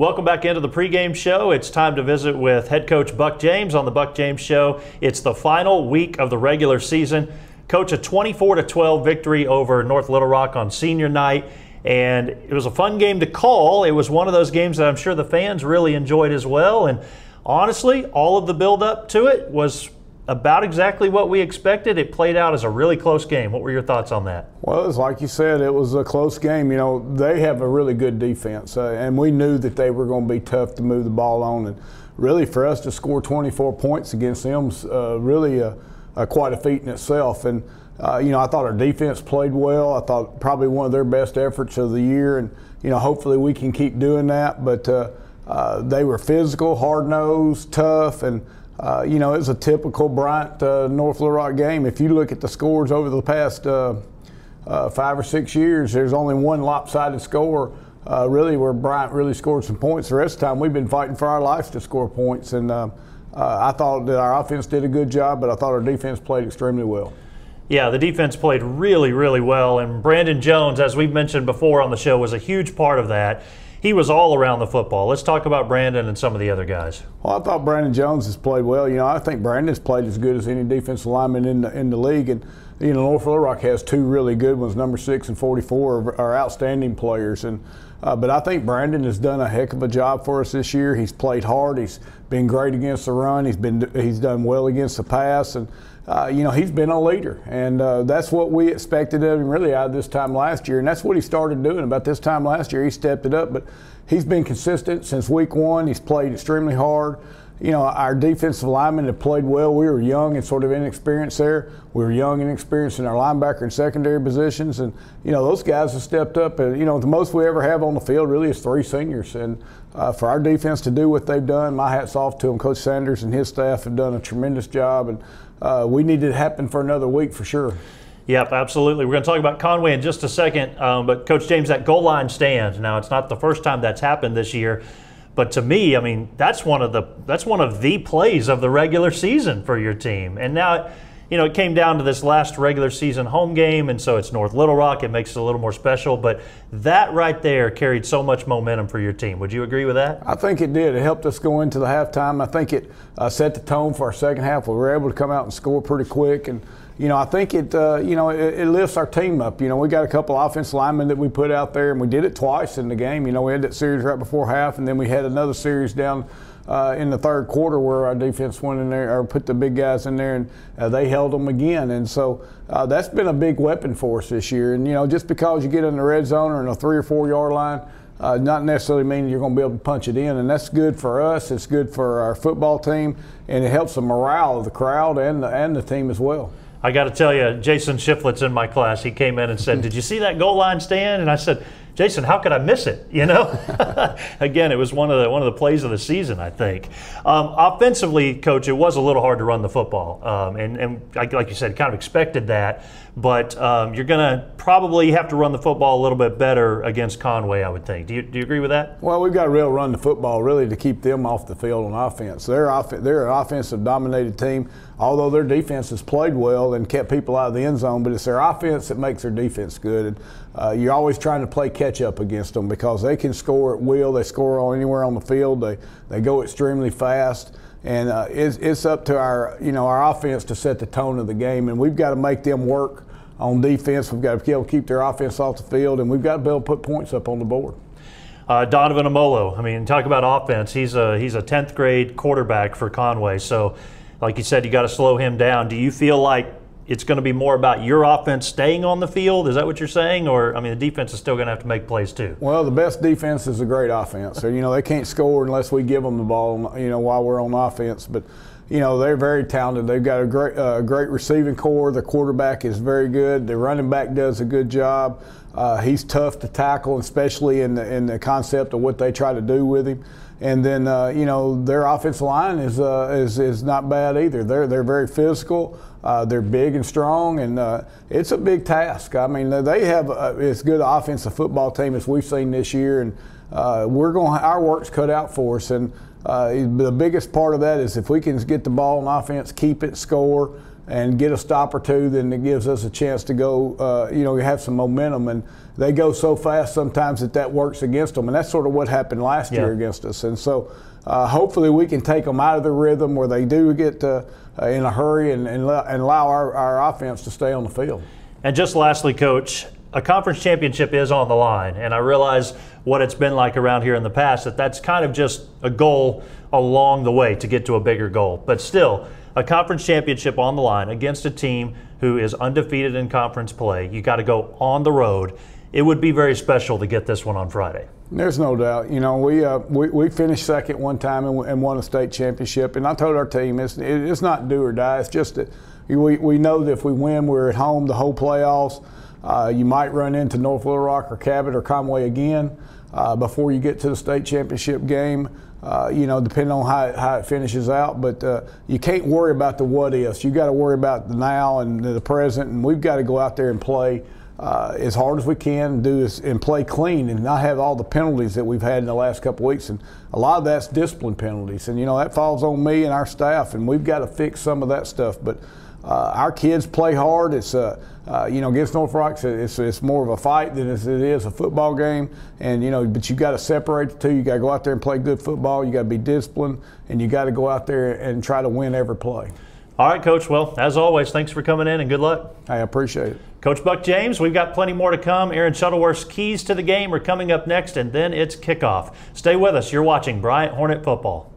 Welcome back into the pregame show. It's time to visit with head coach Buck James on the Buck James Show. It's the final week of the regular season. Coach, a 24-12 victory over North Little Rock on senior night, and it was a fun game to call. It was one of those games that I'm sure the fans really enjoyed as well, and honestly, all of the build-up to it was about exactly what we expected. It played out as a really close game. What were your thoughts on that? Well, it's like you said, it was a close game. You know, they have a really good defense, and we knew that they were going to be tough to move the ball on. And really, for us to score 24 points against them was really quite a feat in itself. And you know, I thought our defense played well. I thought probably one of their best efforts of the year, and you know, hopefully we can keep doing that. But they were physical, hard-nosed, tough, and you know, it was a typical Bryant North Little Rock game. If you look at the scores over the past 5 or 6 years, there's only one lopsided score really where Bryant really scored some points. The rest of the time we've been fighting for our lives to score points, and I thought that our offense did a good job, but I thought our defense played extremely well. Yeah, the defense played really, really well, and Brandon Jones, as we've mentioned before on the show, was a huge part of that. He was all around the football. Let's talk about Brandon and some of the other guys. Well, I thought Brandon Jones has played well. You know, I think Brandon's played as good as any defensive lineman in the league. And, you know, North Little Rock has two really good ones. Number 6 and 44 are outstanding players. And but I think Brandon has done a heck of a job for us this year. He's played hard. He's been great against the run. He's done well against the pass. And you know, he's been a leader, and that's what we expected of him really out of this time last year, and that's what he started doing about this time last year. He stepped it up, but he's been consistent since week 1. He's played extremely hard. You know, our defensive linemen have played well. We were young and sort of inexperienced there. We were young and inexperienced in our linebacker and secondary positions, and you know, those guys have stepped up. And you know, the most we ever have on the field really is 3 seniors, and for our defense to do what they've done, my hat's off to them. Coach Sanders and his staff have done a tremendous job, and we need it to happen for another week for sure. Yep, absolutely. We're going to talk about Conway in just a second, but Coach James, that goal line stand. Now, it's not the first time that's happened this year, but to me, I mean, that's one of the plays of the regular season for your team. And now, you know, it came down to this last regular season home game, and so it's North Little Rock. It makes it a little more special, but that right there carried so much momentum for your team. Would you agree with that? I think it did. It helped us go into the halftime. I think it set the tone for our second half. We were able to come out and score pretty quick, and you know, I think it you know, it lifts our team up. You know, we got a couple offensive linemen that we put out there, and we did it twice in the game. You know, we had that series right before half, and then we had another series down in the third quarter where our defense went in there, or put the big guys in there, and they held them again. And so that's been a big weapon for us this year. And you know, just because you get in the red zone or in a 3 or 4 yard line, not necessarily mean you're going to be able to punch it in. And that's good for us. It's good for our football team, and it helps the morale of the crowd and the team as well. I got to tell you, Jason Shiflett's in my class. He came in and said, "Did you see that goal line stand?" And I said, "Jason, how could I miss it?" You know, again, it was one of the plays of the season, I think. Offensively, Coach, it was a little hard to run the football, and like you said, kind of expected that. But you're going to probably have to run the football a little bit better against Conway, I would think. Do you agree with that? Well, we've got to really run the football really to keep them off the field on offense. They're an offensive dominated team, although their defense has played well and kept people out of the end zone. But it's their offense that makes their defense good. And you're always trying to play catch up against them because they can score at will. They score anywhere on the field. They go extremely fast. And it's up to our offense to set the tone of the game, and we've got to make them work on defense. We've got to be able to keep their offense off the field, and we've got to be able to put points up on the board. Donovan Amolo, I mean, talk about offense. He's a 10th grade quarterback for Conway, so like you said, you got to slow him down. Do you feel like it's going to be more about your offense staying on the field? Is that what you're saying? Or, I mean, the defense is still going to have to make plays too? Well, the best defense is a great offense. So, you know, they can't score unless we give them the ball, you know, while we're on offense. But, you know, they're very talented. They've got a great receiving core. The quarterback is very good. The running back does a good job. He's tough to tackle, especially in the concept of what they try to do with him. And then, you know, their offensive line is not bad either. They're very physical. They're big and strong, and it's a big task. I mean, they have as good an offensive football team as we've seen this year, and our work's cut out for us. And the biggest part of that is if we can get the ball on offense, keep it, score, and get a stop or two, then it gives us a chance to go, have some momentum. And they go so fast sometimes that works against them. And that's sort of what happened last year against us. And so hopefully we can take them out of the rhythm where they do get in a hurry and allow our offense to stay on the field. And just lastly, Coach, a conference championship is on the line. And I realize what it's been like around here in the past, that's kind of just a goal along the way to get to a bigger goal. But still, a conference championship on the line against a team who is undefeated in conference play. You got to go on the road. It would be very special to get this one on Friday. There's no doubt. We finished second one time and won a state championship. And I told our team it's not do or die. It's just that we know that if we win, we're at home the whole playoffs. You might run into North Little Rock or Cabot or Conway again before you get to the state championship game. Depending on how it finishes out. But you can't worry about the what ifs. You got to worry about the now and the present. And we've got to go out there and play as hard as we can, and play clean, and not have all the penalties that we've had in the last couple of weeks. And a lot of that's discipline penalties. And that falls on me and our staff. And we've got to fix some of that stuff. But our kids play hard. It's against North Rock, it's more of a fight than it is a football game. And but you got to separate the two. You got to go out there and play good football. You got to be disciplined, and you got to go out there and try to win every play. All right, Coach. Well, as always, thanks for coming in and good luck. I appreciate it. Coach Buck James, we've got plenty more to come. Aaron Shuttleworth's keys to the game are coming up next, and then it's kickoff. Stay with us. You're watching Bryant Hornet Football.